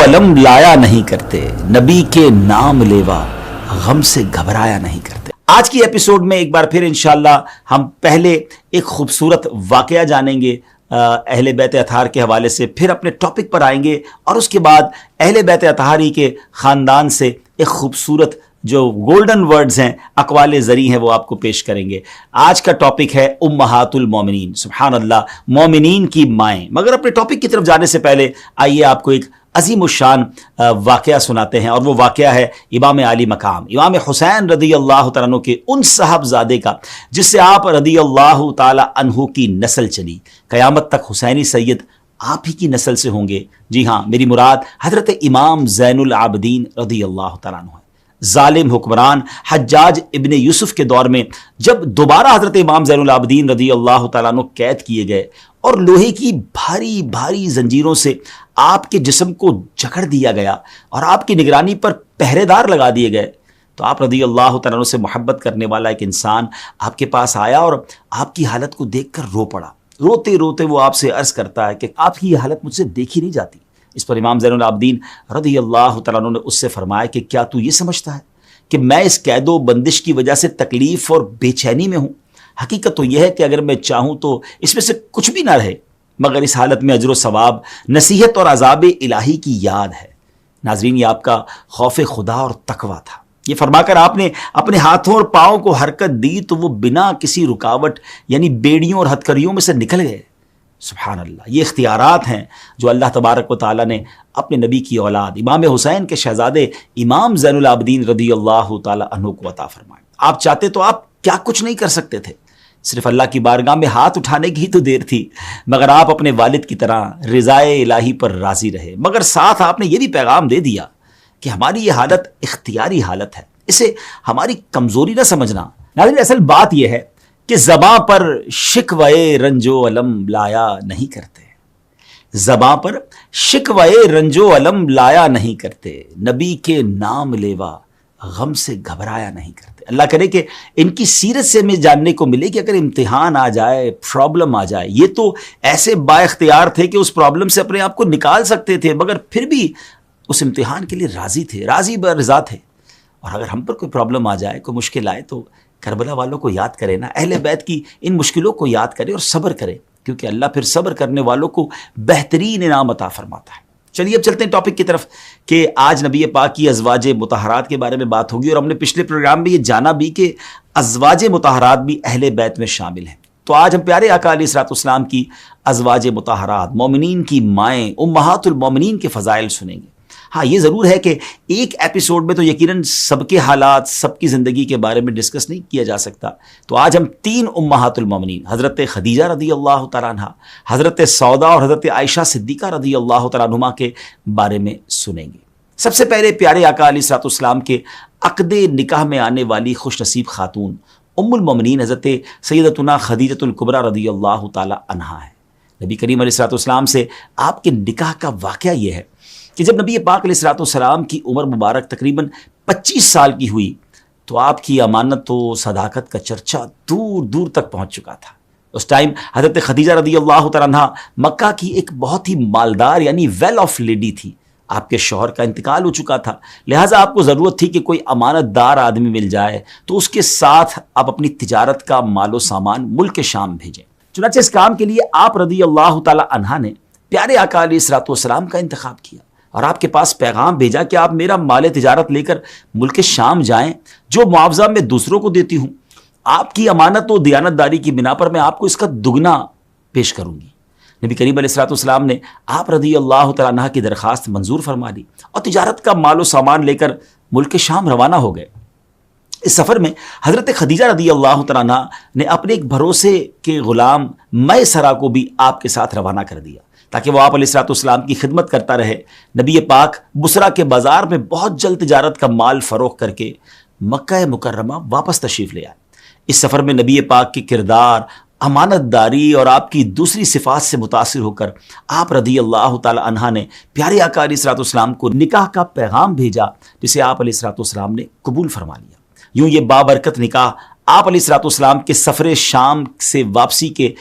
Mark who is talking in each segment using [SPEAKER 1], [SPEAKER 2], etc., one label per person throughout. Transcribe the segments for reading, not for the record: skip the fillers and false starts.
[SPEAKER 1] علم لایا نہیں کرتے، نبی کے نام لیوا غم سے گھبرایا نہیں کرتے۔ آج کی ایپیسوڈ میں ایک بار پھر انشاءاللہ ہم پہلے ایک خوبصورت واقعہ جانیں گے اہل بیت اطہار کے حوالے سے، پھر اپنے ٹاپک پر آئیں گے اور اس کے بعد اہل بیت اطہاری کے خاندان سے ایک خوبصورت جو گولڈن ورڈز ہیں، اقوال زری ہیں، وہ آپ کو پیش کریں گے۔ آج کا ٹاپک ہے امہات المومنین، سبحان اللہ، مومنین کی مائیں۔ مگر اپنے ٹاپک کی طرف جانے سے پہلے آئیے آپ کو ایک عظیم الشان واقعہ سناتے ہیں، اور وہ واقعہ ہے امام عالی مقام امام حسین رضی اللہ تعالیٰ عنہ کے ان صاحبزادے کا جس سے آپ رضی اللہ تعالیٰ عنہ کی نسل چلی، قیامت تک حسینی سید آپ ہی کی نسل سے ہوں گے۔ جی ہاں، میری مراد حضرت امام زین العابدین رضی اللہ تعالیٰ عنہ ہے۔ ظالم حکمران حجاج ابن یوسف کے دور میں جب دوبارہ حضرت امام زین العابدین رضی اللہ تعالیٰ عنہ قید کیے گئے اور لوہے کی بھاری بھاری زنجیروں سے آپ کے جسم کو جکڑ دیا گیا اور آپ کی نگرانی پر پہرے دار لگا دیے گئے، تو آپ رضی اللہ تعالیٰ عنہ سے محبت کرنے والا ایک انسان آپ کے پاس آیا اور آپ کی حالت کو دیکھ کر رو پڑا۔ روتے روتے وہ آپ سے عرض کرتا ہے کہ آپ کی یہ حالت مجھ سے دیکھی نہیں جاتی۔ اس پر امام زین العابدین رضی اللہ تعالیٰ عنہ نے اس سے فرمایا کہ کیا تو یہ سمجھتا ہے کہ میں اس قید و بندش کی وجہ سے تکلیف اور بے چینی میں ہوں؟ حقیقت تو یہ ہے کہ اگر میں چاہوں تو اس میں سے کچھ بھی نہ رہے، مگر اس حالت میں اجر و ثواب، نصیحت اور عذاب الہی کی یاد ہے۔ ناظرین، یہ آپ کا خوف خدا اور تقویٰ تھا۔ یہ فرما کر آپ نے اپنے ہاتھوں اور پاؤں کو حرکت دی تو وہ بنا کسی رکاوٹ یعنی بیڑیوں اور ہتھکڑیوں میں سے نکل گئے۔ سبحان اللہ، یہ اختیارات ہیں جو اللہ تبارک و تعالیٰ نے اپنے نبی کی اولاد امام حسین کے شہزادے امام زین العابدین رضی اللہ تعالیٰ عنہ کو عطا فرمائے۔ آپ چاہتے تو آپ کیا کچھ نہیں کر سکتے تھے، صرف اللہ کی بارگاہ میں ہاتھ اٹھانے کی ہی تو دیر تھی، مگر آپ اپنے والد کی طرح رضائے الہی پر راضی رہے۔ مگر ساتھ آپ نے یہ بھی پیغام دے دیا کہ ہماری یہ حالت اختیاری حالت ہے، اسے ہماری کمزوری نہ سمجھنا۔ ناظرین، اصل بات یہ ہے کہ زباں پر شکوے رنج و علم لایا نہیں کرتے، زباں پر شکوے رنج و علم لایا نہیں کرتے، نبی کے نام لیوا غم سے گھبرایا نہیں کرتے۔ اللہ کرے کہ ان کی سیرت سے ہمیں جاننے کو ملے کہ اگر امتحان آ جائے، پرابلم آ جائے، یہ تو ایسے با اختیار تھے کہ اس پرابلم سے اپنے آپ کو نکال سکتے تھے، مگر پھر بھی اس امتحان کے لیے راضی تھے، راضی برضا تھے۔ اور اگر ہم پر کوئی پرابلم آ جائے، کوئی مشکل آئے، تو کربلا والوں کو یاد کرے نا، اہل بیت کی ان مشکلوں کو یاد کرے اور صبر کرے، کیونکہ اللہ پھر صبر کرنے والوں کو بہترین انعام عطا فرماتا ہے۔ چلیے اب چلتے ہیں ٹاپک کی طرف کہ آج نبی پاک کی ازواج مطہرات کے بارے میں بات ہوگی، اور ہم نے پچھلے پروگرام میں یہ جانا بھی کہ ازواج مطہرات بھی اہل بیت میں شامل ہیں۔ تو آج ہم پیارے آقا علیہ الصلوۃ والسلام کی ازواج مطہرات، مومنین کی مائیں، امہات المومنین کے فضائل سنیں گے۔ ہاں، یہ ضرور ہے کہ ایک ایپیسوڈ میں تو یقیناً سب کے حالات، سب کی زندگی کے بارے میں ڈسکس نہیں کیا جا سکتا، تو آج ہم تین امہات المومنین، حضرت خدیجہ رضی اللہ تعالیٰ عنہ، حضرت سودا اور حضرت عائشہ صدیقہ رضی اللہ تعالیٰ عنہما کے بارے میں سنیں گے۔ سب سے پہلے پیارے آقا علیہ الصلوۃ والسلام کے عقد نکاح میں آنے والی خوش نصیب خاتون ام المومنین حضرت سیدتنا خدیجۃ الکبریٰ رضی اللہ تعالیٰ عنہا ہے۔ نبی کریم علیہ الصلوۃ والسلام سے آپ کے نکاح کا واقعہ یہ ہے کہ جب نبی پاک علیہ الصلوۃ والسلام کی عمر مبارک تقریباً 25 سال کی ہوئی تو آپ کی امانت و صداقت کا چرچا دور دور تک پہنچ چکا تھا۔ اس ٹائم حضرت خدیجہ رضی اللہ تعالیٰ عنہ مکہ کی ایک بہت ہی مالدار یعنی ویل آف لیڈی تھی۔ آپ کے شوہر کا انتقال ہو چکا تھا، لہٰذا آپ کو ضرورت تھی کہ کوئی امانت دار آدمی مل جائے تو اس کے ساتھ آپ اپنی تجارت کا مال و سامان ملک شام بھیجیں۔ چنانچہ اس کام کے لیے آپ رضی اللہ تعالیٰ عنہ نے پیارے آقا علیہ الصلوۃ والسلام کا انتخاب کیا اور آپ کے پاس پیغام بھیجا کہ آپ میرا مال تجارت لے کر ملک شام جائیں، جو معاوضہ میں دوسروں کو دیتی ہوں، آپ کی امانت و دیانت داری کی بنا پر میں آپ کو اس کا دگنا پیش کروں گی۔ نبی کریم علیہ الصلوۃ والسلام نے آپ رضی اللہ تعالیٰ عنہ کی درخواست منظور فرما لی اور تجارت کا مال و سامان لے کر ملک شام روانہ ہو گئے۔ اس سفر میں حضرت خدیجہ رضی اللہ تعالیٰ عنہ نے اپنے ایک بھروسے کے غلام میسرہ کو بھی آپ کے ساتھ روانہ کر دیا تاکہ وہ آپ علیہ الصلوۃ والسلام کی خدمت کرتا رہے۔ نبی پاک بصرہ کے بازار میں بہت جلد تجارت کا مال فروخت کر کے مکہ مکرمہ واپس تشریف لے آئے۔ اس سفر میں نبی پاک کی کردار، امانت داری اور آپ کی دوسری صفات سے متاثر ہو کر آپ رضی اللہ تعالی عنہ نے پیارے آقا علیہ الصلوۃ والسلام کو نکاح کا پیغام بھیجا، جسے آپ علیہ الصلوۃ والسلام نے قبول فرما لیا۔ یوں یہ بابرکت نکاح آپ علیہ الصلوۃ والسلام کے سفر شام سے واپسی کے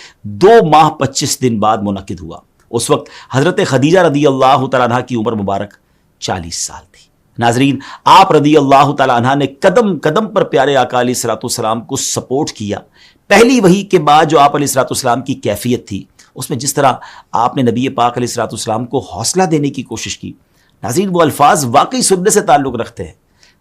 [SPEAKER 1] 2 ماہ 25 دن بعد منعقد ہوا۔ اس وقت حضرت خدیجہ رضی اللہ تعالیٰ عنہ کی عمر مبارک 40 سال تھی۔ ناظرین، آپ رضی اللہ تعالی عنہ نے قدم قدم پر پیارے آقا علیہ الصلوۃ والسلام کو سپورٹ کیا۔ پہلی وحی کے بعد جو آپ علیہ الصلوۃ والسلام کی کیفیت تھی، اس میں جس طرح آپ نے نبی پاک علیہ الصلوۃ والسلام کو حوصلہ دینے کی کوشش کی، ناظرین وہ الفاظ واقعی سننے سے تعلق رکھتے ہیں۔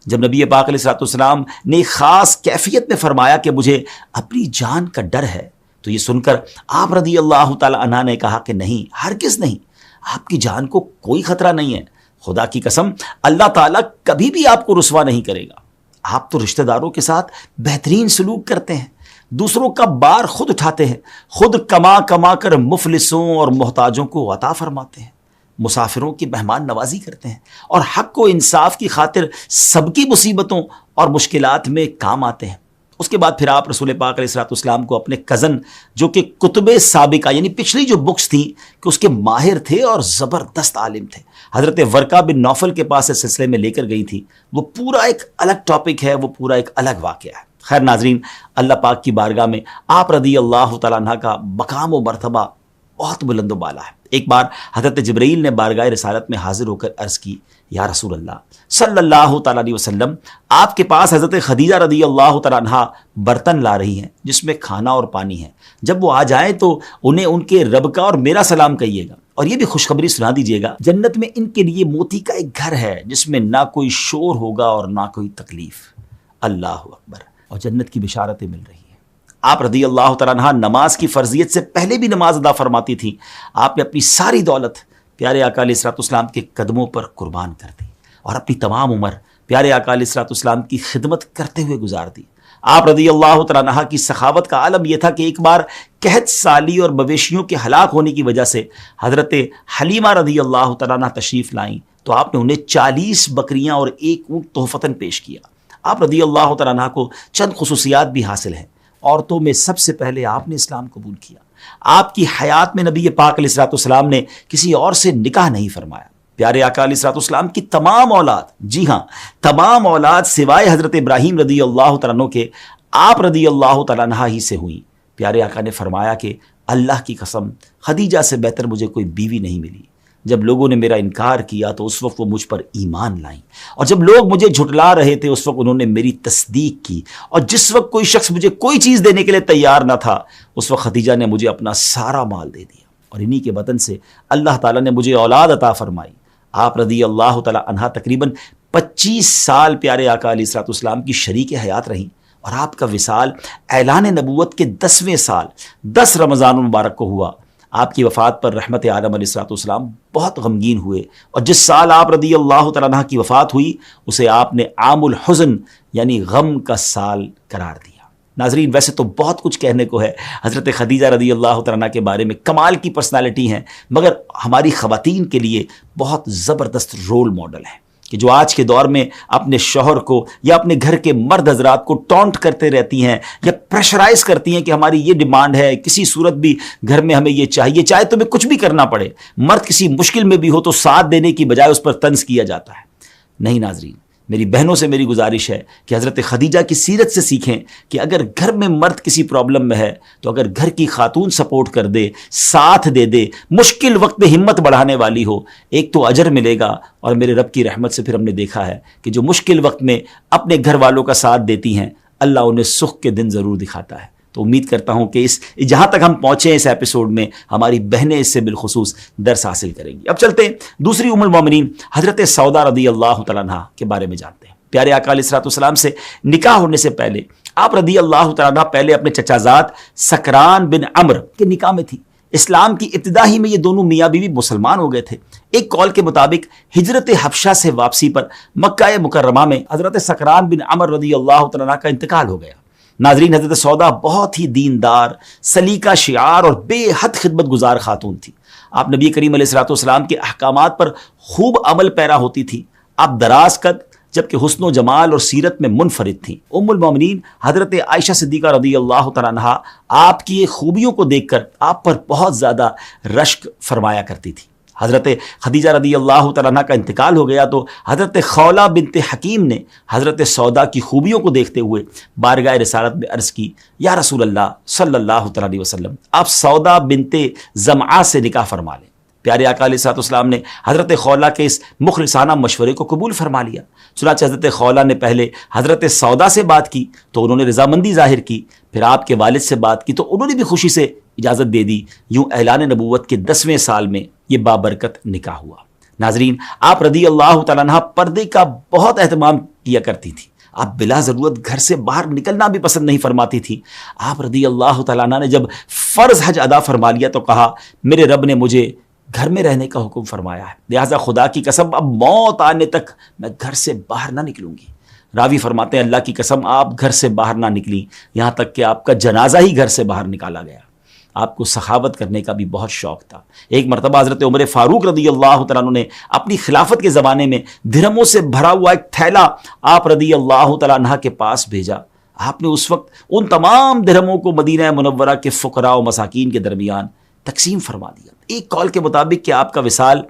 [SPEAKER 1] جب نبی پاک علیہ الصلوۃ والسلام نے ایک خاص کیفیت میں فرمایا کہ مجھے اپنی جان کا ڈر ہے، تو یہ سن کر آپ رضی اللہ تعالی عنہ نے کہا کہ نہیں، ہرگز نہیں، آپ کی جان کو کوئی خطرہ نہیں ہے، خدا کی قسم اللہ تعالیٰ کبھی بھی آپ کو رسوا نہیں کرے گا۔ آپ تو رشتہ داروں کے ساتھ بہترین سلوک کرتے ہیں، دوسروں کا بار خود اٹھاتے ہیں، خود کما کما کر مفلسوں اور محتاجوں کو عطا فرماتے ہیں، مسافروں کی مہمان نوازی کرتے ہیں، اور حق و انصاف کی خاطر سب کی مصیبتوں اور مشکلات میں کام آتے ہیں۔ اس کے بعد پھر آپ رسول پاک علیہ الصلوۃ والسلام کو اپنے کزن جو کہ کتب سابقہ یعنی پچھلی جو بکس تھیں کہ اس کے ماہر تھے اور زبردست عالم تھے، حضرت ورقہ بن نوفل کے پاس اس سلسلے میں لے کر گئی تھی۔ وہ پورا ایک الگ ٹاپک ہے، وہ پورا ایک الگ واقعہ ہے۔ خیر ناظرین، اللہ پاک کی بارگاہ میں آپ رضی اللہ تعالیٰ عنہ کا مقام و مرتبہ بہت بلند و بالا ہے۔ ایک بار حضرت جبرائیل نے بارگاہ رسالت میں حاضر ہو کر عرض کی، یا رسول اللہ صلی اللہ تعالیٰ علیہ وسلم، آپ کے پاس حضرت خدیجہ رضی اللہ تعالیٰ عنہ برتن لا رہی ہیں جس میں کھانا اور پانی ہے، جب وہ آ جائیں تو انہیں ان کے رب کا اور میرا سلام کہیے گا، اور یہ بھی خوشخبری سنا دیجیے گا، جنت میں ان کے لیے موتی کا ایک گھر ہے جس میں نہ کوئی شور ہوگا اور نہ کوئی تکلیف۔ اللہ اکبر، اور جنت کی بشارتیں مل رہی ہیں۔ آپ رضی اللہ تعالیٰ عنہ نماز کی فرضیت سے پہلے بھی نماز ادا فرماتی تھیں۔ آپ نے اپنی ساری دولت پیارے آقا علیہ الصلوۃ والسلام کے قدموں پر قربان کر دی اور اپنی تمام عمر پیارے آقا علیہ الصلوۃ والسلام کی خدمت کرتے ہوئے گزار دی۔ آپ رضی اللہ تعالیٰ عنہ کی سخاوت کا عالم یہ تھا کہ ایک بار قحط سالی اور مویشیوں کے ہلاک ہونے کی وجہ سے حضرت حلیمہ رضی اللہ تعالیٰ عنہ تشریف لائیں تو آپ نے انہیں 40 بکریاں اور 1 اونٹ تحفتاً پیش کیا۔ آپ رضی اللہ تعالیٰ عنہ کو چند خصوصیات بھی حاصل ہیں۔ عورتوں میں سب سے پہلے آپ نے اسلام قبول کیا۔ آپ کی حیات میں نبی پاک علیہ الصلوۃ والسلام نے کسی اور سے نکاح نہیں فرمایا۔ پیارے آقا علیہ الصلوۃ والسلام کی تمام اولاد، جی ہاں تمام اولاد سوائے حضرت ابراہیم رضی اللہ تعالیٰ عنہ کے، آپ رضی اللہ تعالیٰ عنہ ہی سے ہوئی۔ پیارے آقا نے فرمایا کہ اللہ کی قسم خدیجہ سے بہتر مجھے کوئی بیوی نہیں ملی۔ جب لوگوں نے میرا انکار کیا تو اس وقت وہ مجھ پر ایمان لائیں، اور جب لوگ مجھے جھٹلا رہے تھے اس وقت انہوں نے میری تصدیق کی، اور جس وقت کوئی شخص مجھے کوئی چیز دینے کے لیے تیار نہ تھا اس وقت خدیجہ نے مجھے اپنا سارا مال دے دیا، اور انہی کے بطن سے اللہ تعالیٰ نے مجھے اولاد عطا فرمائی۔ آپ رضی اللہ تعالیٰ عنہ تقریباً 25 سال پیارے آقا علیہ الصلوۃ والسلام کی شریک حیات رہیں، اور آپ کا وصال اعلان نبوت کے 10ویں سال 10 رمضان المبارک کو ہوا۔ آپ کی وفات پر رحمت عالم علیہ الصلوۃ والسلام بہت غمگین ہوئے، اور جس سال آپ رضی اللہ تعالیٰ عنہ کی وفات ہوئی اسے آپ نے عام الحزن یعنی غم کا سال قرار دیا۔ ناظرین، ویسے تو بہت کچھ کہنے کو ہے حضرت خدیجہ رضی اللہ تعالیٰ عنہ کے بارے میں، کمال کی پرسنالٹی ہیں، مگر ہماری خواتین کے لیے بہت زبردست رول ماڈل ہیں کہ جو آج کے دور میں اپنے شوہر کو یا اپنے گھر کے مرد حضرات کو ٹونٹ کرتے رہتی ہیں یا پریشرائز کرتی ہیں کہ ہماری یہ ڈیمانڈ ہے، کسی صورت بھی گھر میں ہمیں یہ چاہیے، چاہے تمہیں کچھ بھی کرنا پڑے۔ مرد کسی مشکل میں بھی ہو تو ساتھ دینے کی بجائے اس پر طنز کیا جاتا ہے۔ نہیں ناظرین، میری بہنوں سے میری گزارش ہے کہ حضرت خدیجہ کی سیرت سے سیکھیں کہ اگر گھر میں مرد کسی پرابلم میں ہے تو اگر گھر کی خاتون سپورٹ کر دے، ساتھ دے دے، مشکل وقت میں ہمت بڑھانے والی ہو، ایک تو اجر ملے گا، اور میرے رب کی رحمت سے پھر ہم نے دیکھا ہے کہ جو مشکل وقت میں اپنے گھر والوں کا ساتھ دیتی ہیں اللہ انہیں سکھ کے دن ضرور دکھاتا ہے۔ تو امید کرتا ہوں کہ جہاں تک ہم پہنچے اس ایپیسوڈ میں ہماری بہنیں اس سے بالخصوص درس حاصل کریں گی۔ اب چلتے ہیں دوسری ام المومنین حضرت سودا رضی اللہ تعالیٰ عنہ کے بارے میں جانتے ہیں۔ پیارے آقا علیہ الصلوۃ والسلام سے نکاح ہونے سے پہلے آپ رضی اللہ تعالیٰ عنہ پہلے اپنے چچا زاد سکران بن عمرو کے نکاح میں تھی۔ اسلام کی ابتدا ہی میں یہ دونوں میاں بیوی مسلمان ہو گئے تھے۔ ایک قول کے مطابق ہجرت حبشہ سے واپسی پر مکہ مکرمہ میں حضرت سکران بن عمرو رضی اللہ تعالیٰ عنہ کا انتقال ہو گیا۔ ناظرین، حضرت سودا بہت ہی دیندار، سلیقہ شعار اور بے حد خدمت گزار خاتون تھی۔ آپ نبی کریم علیہ الصلوۃ والسلام کے احکامات پر خوب عمل پیرا ہوتی تھی۔ آپ دراز قد جبکہ حسن و جمال اور سیرت میں منفرد تھیں۔ ام المومنین حضرت عائشہ صدیقہ رضی اللہ تعالیٰ عنہا آپ کی خوبیوں کو دیکھ کر آپ پر بہت زیادہ رشک فرمایا کرتی تھی۔ حضرت خدیجہ رضی اللہ تعالیٰ عنہ کا انتقال ہو گیا تو حضرت خولہ بنت حکیم نے حضرت سودا کی خوبیوں کو دیکھتے ہوئے بارگاہ رسالت میں عرض کی، یا رسول اللہ صلی اللہ تعالیٰ علیہ وسلم، آپ سودا بنت زمعہ سے نکاح فرما لیں۔ پیارے آقا علیہ الصلوۃ والسلام نے حضرت خولہ کے اس مخلصانہ مشورے کو قبول فرما لیا۔ چنانچہ حضرت خولہ نے پہلے حضرت سودا سے بات کی تو انہوں نے رضامندی ظاہر کی، پھر آپ کے والد سے بات کی تو انہوں نے بھی خوشی سے اجازت دے دی۔ یوں اعلان نبوت کے 10ویں سال میں یہ بابرکت نکاح ہوا۔ ناظرین، آپ رضی اللہ تعالیٰ عنہ پردے کا بہت اہتمام کیا کرتی تھی۔ آپ بلا ضرورت گھر سے باہر نکلنا بھی پسند نہیں فرماتی تھی۔ آپ رضی اللہ تعالیٰ عنہ نے جب فرض حج ادا فرما لیا تو کہا میرے رب نے مجھے گھر میں رہنے کا حکم فرمایا ہے، لہٰذا خدا کی قسم اب موت آنے تک میں گھر سے باہر نہ نکلوں گی۔ راوی فرماتے ہیں اللہ کی قسم آپ گھر سے باہر نہ نکلی، یہاں تک کہ آپ کا جنازہ ہی گھر سے باہر نکالا گیا۔ آپ کو سخاوت کرنے کا بھی بہت شوق تھا۔ ایک مرتبہ حضرت عمر فاروق رضی اللہ تعالیٰ عنہ نے اپنی خلافت کے زمانے میں درہموں سے بھرا ہوا ایک تھیلا آپ رضی اللہ تعالیٰ عنہ کے پاس بھیجا۔ آپ نے اس وقت ان تمام درہموں کو مدینہ منورہ کے فقراء و مساکین کے درمیان تقسیم فرما دیا۔ ایک قول کے مطابق کہ آپ کا وصال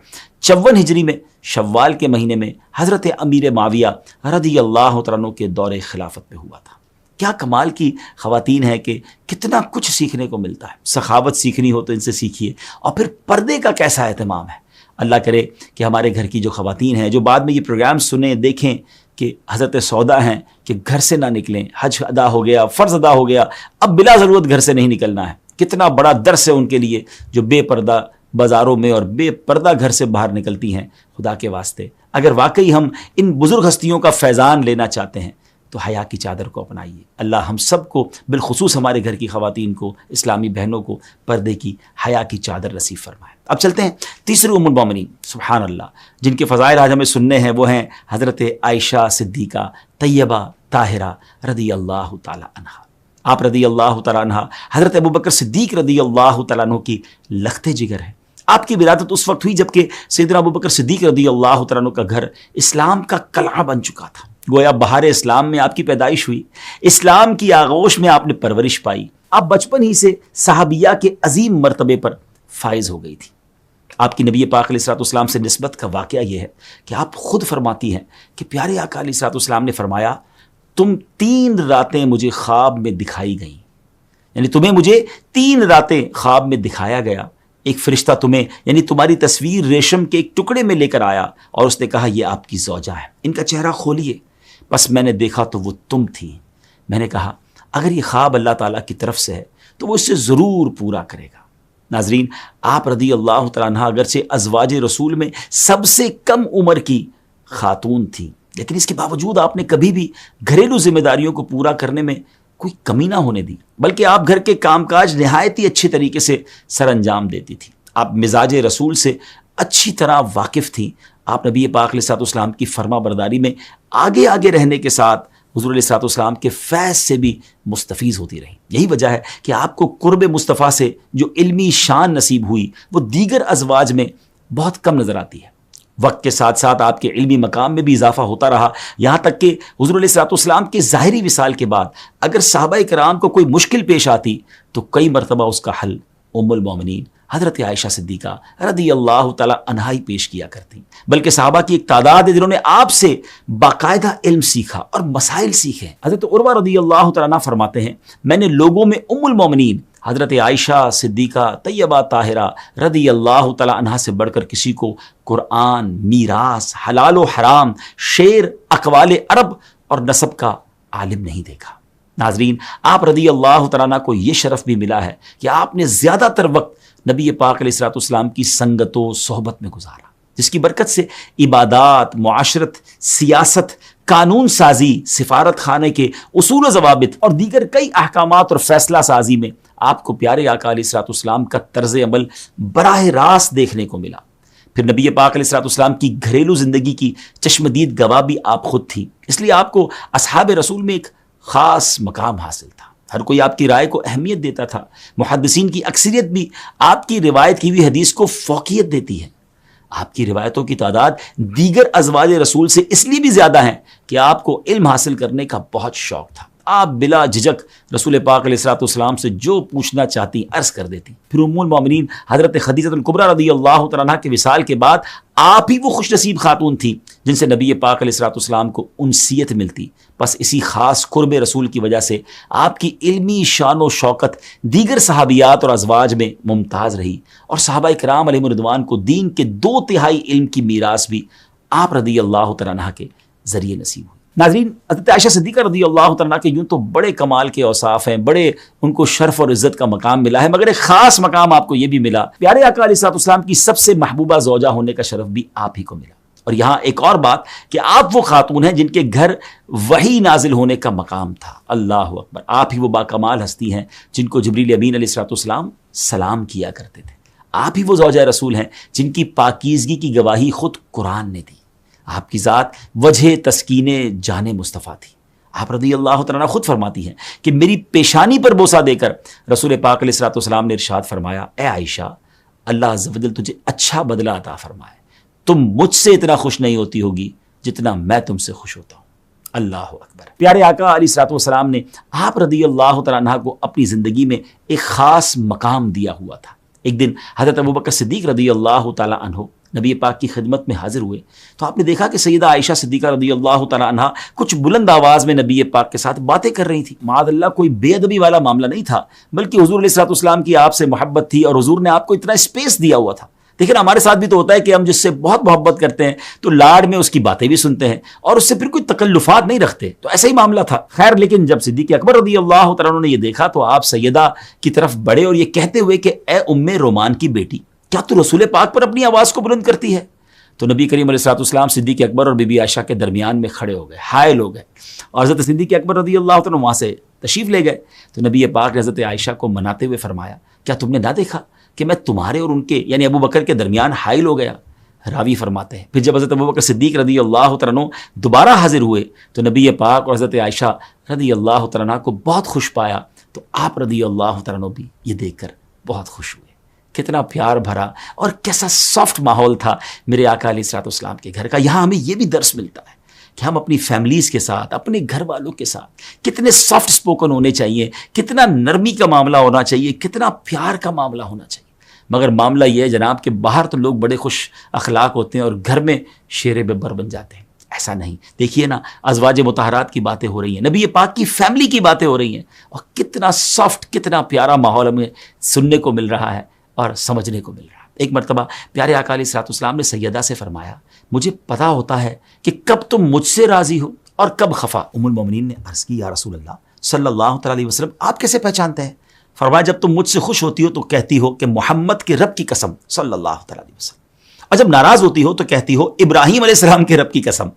[SPEAKER 1] 54 ہجری میں شوال کے مہینے میں حضرت امیر معاویہ رضی اللہ تعالیٰ عنہ کے دور خلافت میں ہوا تھا۔ کیا کمال کی خواتین ہیں کہ کتنا کچھ سیکھنے کو ملتا ہے۔ سخاوت سیکھنی ہو تو ان سے سیکھیے، اور پھر پردے کا کیسا اہتمام ہے۔ اللہ کرے کہ ہمارے گھر کی جو خواتین ہیں جو بعد میں یہ پروگرام سنیں دیکھیں کہ حضرت سودا ہیں کہ گھر سے نہ نکلیں، حج ادا ہو گیا، فرض ادا ہو گیا، اب بلا ضرورت گھر سے نہیں نکلنا ہے۔ کتنا بڑا درس ہے ان کے لیے جو بے پردہ بازاروں میں اور بے پردہ گھر سے باہر نکلتی ہیں۔ خدا کے واسطے اگر واقعی ہم ان بزرگ ہستیوں کا فیضان لینا چاہتے ہیں تو حیا کی چادر کو اپنائیے۔ اللہ ہم سب کو بالخصوص ہمارے گھر کی خواتین کو، اسلامی بہنوں کو پردے کی، حیا کی چادر نصیب فرمائے۔ اب چلتے ہیں تیسری ام المومنین، سبحان اللہ، جن کے فضائل آج ہمیں سننے ہیں، وہ ہیں حضرت عائشہ صدیقہ طیبہ طاہرہ رضی اللہ تعالی عنہا۔ آپ رضی اللہ تعالیٰ عنہ حضرت ابوبکر صدیق رضی اللہ تعالیٰ عنہ کی لخت جگر ہیں۔ آپ کی ولادت اس وقت ہوئی جبکہ سیدنا ابوبکر صدیق رضی اللہ تعالیٰ عنہ کا گھر اسلام کا قلعہ بن چکا تھا۔ گویا بہار اسلام میں آپ کی پیدائش ہوئی، اسلام کی آغوش میں آپ نے پرورش پائی، آپ بچپن ہی سے صحابیہ کے عظیم مرتبے پر فائز ہو گئی تھی۔ آپ کی نبی پاک علیہ الصلوۃ والسلام سے نسبت کا واقعہ یہ ہے کہ آپ خود فرماتی ہیں کہ پیارے آقا علیہ الصلوۃ والسلام نے فرمایا تم 3 راتیں مجھے خواب میں دکھائی گئیں، یعنی تمہیں مجھے 3 راتیں خواب میں دکھایا گیا۔ ایک فرشتہ تمہیں یعنی تمہاری تصویر ریشم کے ایک ٹکڑے میں لے کر آیا اور اس نے کہا یہ آپ کی زوجہ ہے، ان کا چہرہ کھولیے۔ بس میں نے دیکھا تو وہ تم تھی۔ میں نے کہا اگر یہ خواب اللہ تعالیٰ کی طرف سے ہے تو وہ اسے ضرور پورا کرے گا۔ ناظرین، آپ رضی اللہ تعالیٰ عنہ اگرچہ ازواج رسول میں سب سے کم عمر کی خاتون تھی، لیکن اس کے باوجود آپ نے کبھی بھی گھریلو ذمہ داریوں کو پورا کرنے میں کوئی کمی نہ ہونے دی، بلکہ آپ گھر کے کام کاج نہایت ہی اچھی طریقے سے سر انجام دیتی تھی۔ آپ مزاج رسول سے اچھی طرح واقف تھیں۔ آپ نبی پاک علیہ الصلوۃ والسلام کی فرما برداری میں آگے آگے رہنے کے ساتھ حضور علیہ الصلوۃ والسلام کے فیض سے بھی مستفیض ہوتی رہیں۔ یہی وجہ ہے کہ آپ کو قرب مصطفیٰ سے جو علمی شان نصیب ہوئی وہ دیگر ازواج میں بہت کم نظر آتی ہے۔ وقت کے ساتھ ساتھ آپ کے علمی مقام میں بھی اضافہ ہوتا رہا، یہاں تک کہ حضور علیہ الصلوۃ والسلام کے ظاہری وصال کے بعد اگر صحابہ کرام کو کوئی مشکل پیش آتی تو کئی مرتبہ اس کا حل ام المومنین حضرت عائشہ صدیقہ رضی اللہ تعالی عنہا ہی پیش کیا کرتی، بلکہ صحابہ کی ایک تعداد ہے جنہوں نے آپ سے باقاعدہ علم سیکھا اور مسائل سیکھے۔ حضرت عروہ رضی اللہ تعالیٰ عنہ فرماتے ہیں میں نے لوگوں میں ام المومنین حضرت عائشہ صدیقہ طیبہ طاہرہ رضی اللہ تعالیٰ عنہا سے بڑھ کر کسی کو قرآن، میراث، حلال و حرام، شعر، اقوال عرب اور نسب کا عالم نہیں دیکھا۔ ناظرین، آپ رضی اللہ تعالیٰ عنہ کو یہ شرف بھی ملا ہے کہ آپ نے زیادہ تر وقت نبی پاک علیہ الصلوۃ والسلام کی سنگت و صحبت میں گزارا، جس کی برکت سے عبادات، معاشرت، سیاست، قانون سازی، سفارت خانے کے اصول و ضوابط اور دیگر کئی احکامات اور فیصلہ سازی میں آپ کو پیارے آقا علیہ الصلوۃ والسلام کا طرز عمل براہ راست دیکھنے کو ملا۔ پھر نبی پاک علیہ الصلوۃ والسلام کی گھریلو زندگی کی چشمدید گواہ بھی آپ خود تھی، اس لیے آپ کو اصحاب رسول میں ایک خاص مقام حاصل تھا۔ ہر کوئی آپ کی رائے کو اہمیت دیتا تھا۔ محدثین کی اکثریت بھی آپ کی روایت کی ہوئی حدیث کو فوقیت دیتی ہے۔ آپ کی روایتوں کی تعداد دیگر ازواج رسول سے اس لیے بھی زیادہ ہیں کہ آپ کو علم حاصل کرنے کا بہت شوق تھا۔ آپ بلا جھجک رسول پاک علیہ الصلوۃ والسلام سے جو پوچھنا چاہتی عرض کر دیتی. پھر ام المومنین حضرت خدیجہ الکبریٰ رضی اللہ تعالیٰ عنہا کے وصال کے بعد آپ ہی وہ خوش نصیب خاتون تھی جن سے نبی پاک علیہ الصلوۃ والسلام کو انسیت ملتی. بس اسی خاص قرب رسول کی وجہ سے آپ کی علمی شان و شوکت دیگر صحابیات اور ازواج میں ممتاز رہی، اور صحابہ کرام علیہم رضوان کو دین کے 2/3 علم کی میراث بھی آپ رضی اللہ تعالیٰ عنہ کے ذریعے نصیب ہوئی. ناظرین، حضرت عائشہ صدیقہ رضی اللہ تعالیٰ عنہ کے یوں تو بڑے کمال کے اوصاف ہیں، بڑے ان کو شرف اور عزت کا مقام ملا ہے، مگر ایک خاص مقام آپ کو یہ بھی ملا، پیارے آقا علیہ الصلوۃ والسلام کی سب سے محبوبہ زوجہ ہونے کا شرف بھی آپ ہی کو ملا. اور یہاں ایک اور بات کہ آپ وہ خاتون ہیں جن کے گھر وحی نازل ہونے کا مقام تھا. اللہ اکبر. آپ ہی وہ باکمال ہستی ہیں جن کو جبریل امین علیہ الصلوۃ والسلام سلام کیا کرتے تھے. آپ ہی وہ زوجہ رسول ہیں جن کی پاکیزگی کی گواہی خود قرآن نے دی. آپ کی ذات وجہ تسکین جان مصطفیٰ تھی. آپ رضی اللہ تعالیٰ عنہ خود فرماتی ہیں کہ میری پیشانی پر بوسہ دے کر رسول پاک علیہ الصلوۃ والسلام نے ارشاد فرمایا، اے عائشہ، اللہ عز و جل تجھے اچھا بدلہ عطا فرمائے، تم مجھ سے اتنا خوش نہیں ہوتی ہوگی جتنا میں تم سے خوش ہوتا ہوں. اللہ اکبر. پیارے آقا علیہ الصلوۃ والسلام نے آپ رضی اللہ تعالیٰ عنہ کو اپنی زندگی میں ایک خاص مقام دیا ہوا تھا. ایک دن حضرت ابوبکر صدیق رضی اللہ تعالیٰ عنہ نبی پاک کی خدمت میں حاضر ہوئے تو آپ نے دیکھا کہ سیدہ عائشہ صدیقہ رضی اللہ تعالیٰ عنہ کچھ بلند آواز میں نبی پاک کے ساتھ باتیں کر رہی تھی. معاذ اللہ کوئی بے ادبی والا معاملہ نہیں تھا، بلکہ حضور علیہ الصلوۃ والسلام کی آپ سے محبت تھی، اور حضور نے آپ کو اتنا اسپیس دیا ہوا تھا. دیکھیں ہمارے ساتھ بھی تو ہوتا ہے کہ ہم جس سے بہت محبت کرتے ہیں تو لاڑ میں اس کی باتیں بھی سنتے ہیں اور اس سے پھر کوئی تکلفات نہیں رکھتے. تو ایسا ہی معاملہ تھا. خیر، لیکن جب صدیق اکبر رضی اللہ تعالیٰ عنہ نے یہ دیکھا تو آپ سیدہ کی طرف بڑھے اور یہ کہتے ہوئے کہ اے ام رومان کی بیٹی، کیا تو رسول پاک پر اپنی آواز کو بلند کرتی ہے؟ تو نبی کریم علیہ الصلوۃ والسلام صدیق اکبر اور بی بی عائشہ کے درمیان میں کھڑے ہو گئے، حائل ہو گئے، اور حضرت صدیق اکبر رضی اللہ تعالیٰ وہاں سے تشریف لے گئے. تو نبی پاک نے حضرت عائشہ کو مناتے ہوئے فرمایا، کیا تم نے نہ دیکھا کہ میں تمہارے اور ان کے یعنی ابو بکر کے درمیان حائل ہو گیا؟ راوی فرماتے ہیں پھر جب حضرت ابو بکر صدیق رضی اللہ تعالیٰ عنہ دوبارہ حاضر ہوئے تو نبی پاک اور حضرت عائشہ رضی اللہ تعالیٰ عنہ کو بہت خوش پایا. تو آپ رضی اللہ تعالیٰ عنہ بھی یہ دیکھ کر بہت خوش ہوئے. کتنا پیار بھرا اور کیسا سافٹ ماحول تھا میرے آقا علیہ الصلوۃ والسلام کے گھر کا. یہاں ہمیں یہ بھی درس ملتا ہے کہ ہم اپنی فیملیز کے ساتھ، اپنے گھر والوں کے ساتھ کتنے سافٹ سپوکن ہونے چاہیے، کتنا نرمی کا معاملہ ہونا چاہیے، کتنا پیار کا معاملہ ہونا چاہیے. مگر معاملہ یہ ہے جناب کہ باہر تو لوگ بڑے خوش اخلاق ہوتے ہیں اور گھر میں شیر ببر بن جاتے ہیں. ایسا نہیں. دیکھیے نا، ازواج مطہرات کی باتیں ہو رہی ہیں، نبی پاک کی فیملی کی باتیں ہو رہی ہیں، اور کتنا سافٹ، کتنا پیارا ماحول ہمیں سننے کو مل رہا ہے اور سمجھنے کو مل رہا ہے. ایک مرتبہ پیارے آقا علیہ الصلوۃ والسلام نے سیدہ سے فرمایا، مجھے پتا ہوتا ہے کہ کب تم مجھ سے راضی ہو اور کب خفا. ام المومنین نے عرض کی، یا رسول اللہ صلی اللہ تعالیٰ علیہ وسلم، آپ کیسے پہچانتے ہیں؟ فرمایا، جب تم مجھ سے خوش ہوتی ہو تو کہتی ہو کہ محمد کے رب کی قسم صلی اللہ تعالیٰ علیہ وسلم، اور جب ناراض ہوتی ہو تو کہتی ہو ابراہیم علیہ السلام کے رب کی قسم.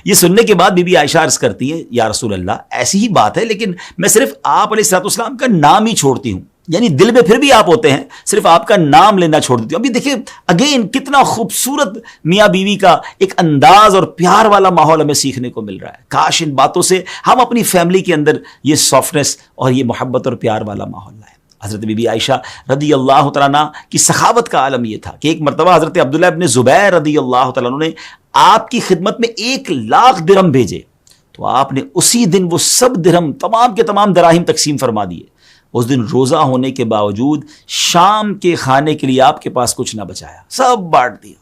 [SPEAKER 1] یہ سننے کے بعد بی بی عائشہ عرض کرتی ہے، یا رسول اللہ ایسی ہی بات ہے، لیکن میں صرف آپ علیہ الصلوۃ والسلام کا نام ہی چھوڑتی ہوں، یعنی دل میں پھر بھی آپ ہوتے ہیں، صرف آپ کا نام لینا چھوڑ دیتی ہوں. ابھی دیکھیں اگین کتنا خوبصورت میاں بیوی کا ایک انداز اور پیار والا ماحول ہمیں سیکھنے کو مل رہا ہے. کاش ان باتوں سے ہم اپنی فیملی کے اندر یہ سافٹنس اور یہ محبت اور پیار والا ماحول لائیں. حضرت بی بی عائشہ رضی اللہ تعالیٰ عنہ کی سخاوت کا عالم یہ تھا کہ ایک مرتبہ حضرت عبداللہ ابن زبیر رضی اللہ تعالیٰ عنہ نے آپ کی خدمت میں 1,00,000 درہم بھیجے تو آپ نے اسی دن وہ سب درہم تمام کے تمام دراہم تقسیم فرما دیے. اس دن روزہ ہونے کے باوجود شام کے کھانے کے لیے آپ کے پاس کچھ نہ بچایا، سب بانٹ دیا.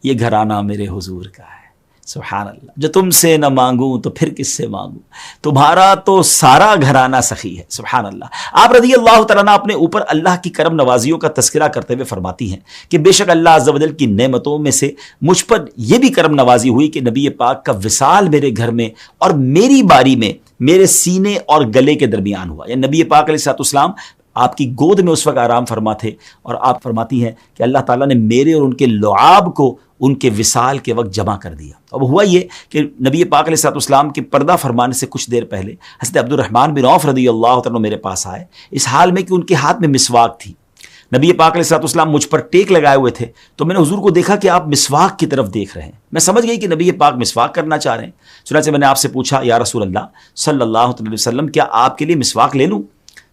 [SPEAKER 1] یہ گھرانہ میرے حضور کا ہے. سبحان اللہ. جو تم سے نہ مانگوں تو پھر کس سے مانگوں، تمہارا تو سارا گھرانہ سخی ہے. سبحان اللہ. آپ رضی اللہ تعالیٰ عنہ اپنے اوپر اللہ کی کرم نوازیوں کا تذکرہ کرتے ہوئے فرماتی ہیں کہ بے شک اللہ عز و جل کی نعمتوں میں سے مجھ پر یہ بھی کرم نوازی ہوئی کہ نبی پاک کا وصال میرے گھر میں اور میری باری میں میرے سینے اور گلے کے درمیان ہوا. یعنی نبی پاک علیہ الصلوۃ والسلام آپ کی گود میں اس وقت آرام فرما تھے، اور آپ فرماتی ہیں کہ اللہ تعالیٰ نے میرے اور ان کے لعاب کو ان کے وصال کے وقت جمع کر دیا. اب ہوا یہ کہ نبی پاک علیہ الصلوۃ والسلام کے پردہ فرمانے سے کچھ دیر پہلے حضرت عبد الرحمن بن عوف رضی اللہ تعالیٰ میرے پاس آئے، اس حال میں کہ ان کے ہاتھ میں مسواک تھی. نبی پاک علیہ الصلوۃ والسلام مجھ پر ٹیک لگائے ہوئے تھے تو میں نے حضور کو دیکھا کہ آپ مسواک کی طرف دیکھ رہے ہیں. میں سمجھ گئی کہ نبی پاک مسواک کرنا چاہ رہے ہیں. چنانچہ میں نے آپ سے پوچھا، یا رسول اللہ صلی اللہ علیہ وسلم، کیا آپ کے لیے مسواک لے لوں؟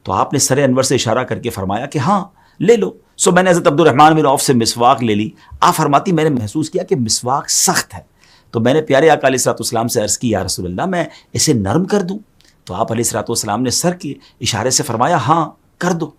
[SPEAKER 1] تو آپ نے سر انور سے اشارہ کر کے فرمایا کہ ہاں لے لو. سو میں نے حضرت عبد الرحمن بن عوف سے مسواک لے لی. آپ فرماتی میں نے محسوس کیا کہ مسواک سخت ہے، تو میں نے پیارے آقا علیہ الصلوۃ والسلام سے عرض کی، یا رسول اللہ میں اسے نرم کر دوں؟ تو آپ علیہ نے سر کے اشارے سے فرمایا ہاں کر دو.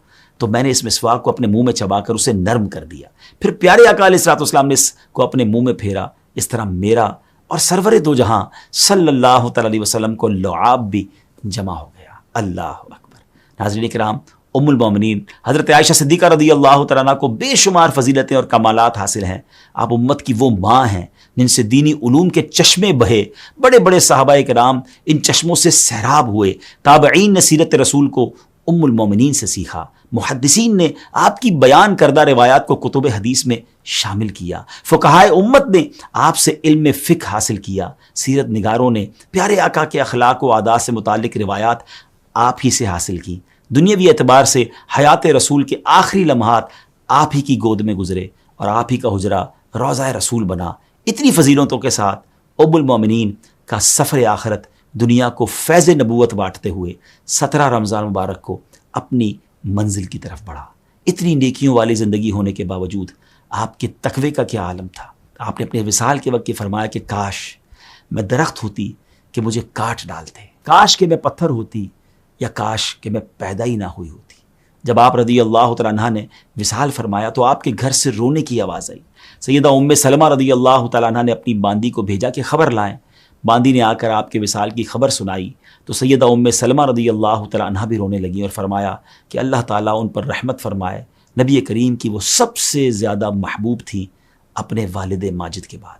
[SPEAKER 1] تو میں نے اس مسواک کو اپنے منہ میں چبا کر اسے نرم کر دیا. پھر پیارے آقا علیہ السلام نے اس کو اپنے منہ میں پھیرا. اس طرح میرا اور سرور دو جہاں صلی اللہ تعالی علیہ وسلم کو لعاب بھی جمع ہو گیا. اللہ اکبر. ناظرین کرام، ام المومنین حضرت عائشہ صدیقہ رضی اللہ تعالیٰ عنہ کو بے شمار فضیلتیں اور کمالات حاصل ہیں. آپ امت کی وہ ماں ہیں جن سے دینی علوم کے چشمے بہے. بڑے بڑے صحابہ کرام ان چشموں سے سیراب ہوئے. تابعین نے سیرت رسول کو ام المومنین سے سیکھا. محدثین نے آپ کی بیان کردہ روایات کو کتب حدیث میں شامل کیا. فقہائے امت نے آپ سے علم فقہ حاصل کیا. سیرت نگاروں نے پیارے آقا کے اخلاق و عادات سے متعلق روایات آپ ہی سے حاصل کی. دنیاوی اعتبار سے حیات رسول کے آخری لمحات آپ ہی کی گود میں گزرے اور آپ ہی کا حجرہ روضہ رسول بنا. اتنی فضیلتوں کے ساتھ ام المومنین کا سفر آخرت دنیا کو فیض نبوت بانٹتے ہوئے 17 رمضان مبارک کو اپنی منزل کی طرف بڑھا. اتنی نیکیوں والی زندگی ہونے کے باوجود آپ کے تقوی کا کیا عالم تھا. آپ نے اپنے وصال کے وقت یہ فرمایا کہ کاش میں درخت ہوتی کہ مجھے کاٹ ڈالتے، کاش کہ میں پتھر ہوتی یا کاش کہ میں پیدا ہی نہ ہوئی ہوتی. جب آپ رضی اللہ تعالیٰ عنہ نے وصال فرمایا تو آپ کے گھر سے رونے کی آواز آئی. سیدہ ام سلمہ رضی اللہ تعالیٰ عنہ نے اپنی باندی کو بھیجا کہ خبر لائیں. باندی نے آ کر آپ کے وصال کی خبر سنائی تو سیدہ ام سلمہ رضی اللہ تعالیٰ عنہ بھی رونے لگیں اور فرمایا کہ اللہ تعالیٰ ان پر رحمت فرمائے. نبی کریم کی وہ سب سے زیادہ محبوب تھی اپنے والد ماجد کے بعد.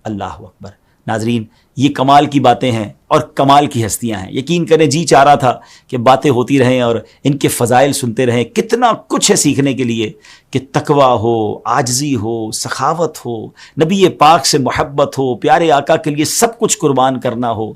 [SPEAKER 1] اللہ اکبر. ناظرین، یہ کمال کی باتیں ہیں اور کمال کی ہستیاں ہیں. یقین کریں جی چاہ رہا تھا کہ باتیں ہوتی رہیں اور ان کے فضائل سنتے رہیں. کتنا کچھ ہے سیکھنے کے لیے کہ تقوی ہو، عاجزی ہو، سخاوت ہو، نبی پاک سے محبت ہو، پیارے آقا کے لیے سب کچھ قربان کرنا ہو.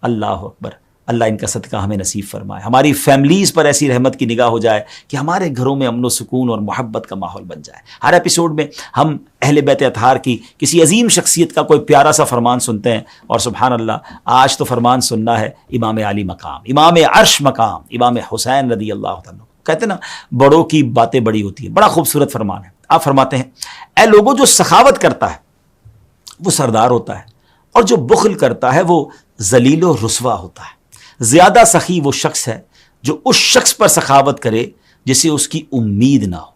[SPEAKER 1] اللہ اکبر. اللہ ان کا صدقہ ہمیں نصیب فرمائے. ہماری فیملیز پر ایسی رحمت کی نگاہ ہو جائے کہ ہمارے گھروں میں امن و سکون اور محبت کا ماحول بن جائے. ہر ایپیسوڈ میں ہم اہل بیت اطہار کی کسی عظیم شخصیت کا کوئی پیارا سا فرمان سنتے ہیں اور سبحان اللہ آج تو فرمان سننا ہے امام علی مقام، امام عرش مقام، امام حسین رضی اللہ تعالیٰ. کہتے ہیں نا بڑوں کی باتیں بڑی ہوتی ہیں. بڑا خوبصورت فرمان ہے. آپ فرماتے ہیں اے لوگوں جو سخاوت کرتا ہے وہ سردار ہوتا ہے اور جو بخل کرتا ہے وہ ذلیل و رسوا ہوتا ہے. زیادہ سخی وہ شخص ہے جو اس شخص پر سخاوت کرے جسے اس کی امید نہ ہو.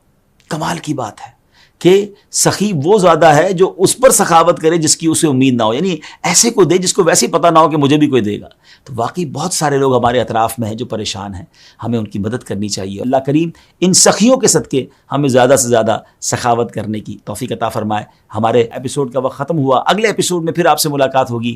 [SPEAKER 1] کمال کی بات ہے کہ سخی وہ زیادہ ہے جو اس پر سخاوت کرے جس کی اسے امید نہ ہو. یعنی ایسے کو دے جس کو ویسے ہی پتہ نہ ہو کہ مجھے بھی کوئی دے گا. تو واقعی بہت سارے لوگ ہمارے اطراف میں ہیں جو پریشان ہیں. ہمیں ان کی مدد کرنی چاہیے. اللہ کریم ان سخیوں کے صدقے ہمیں زیادہ سے زیادہ سخاوت کرنے کی توفیق عطا فرمائے. ہمارے ایپیسوڈ کا وقت ختم ہوا. اگلے ایپیسوڈ میں پھر آپ سے ملاقات ہوگی.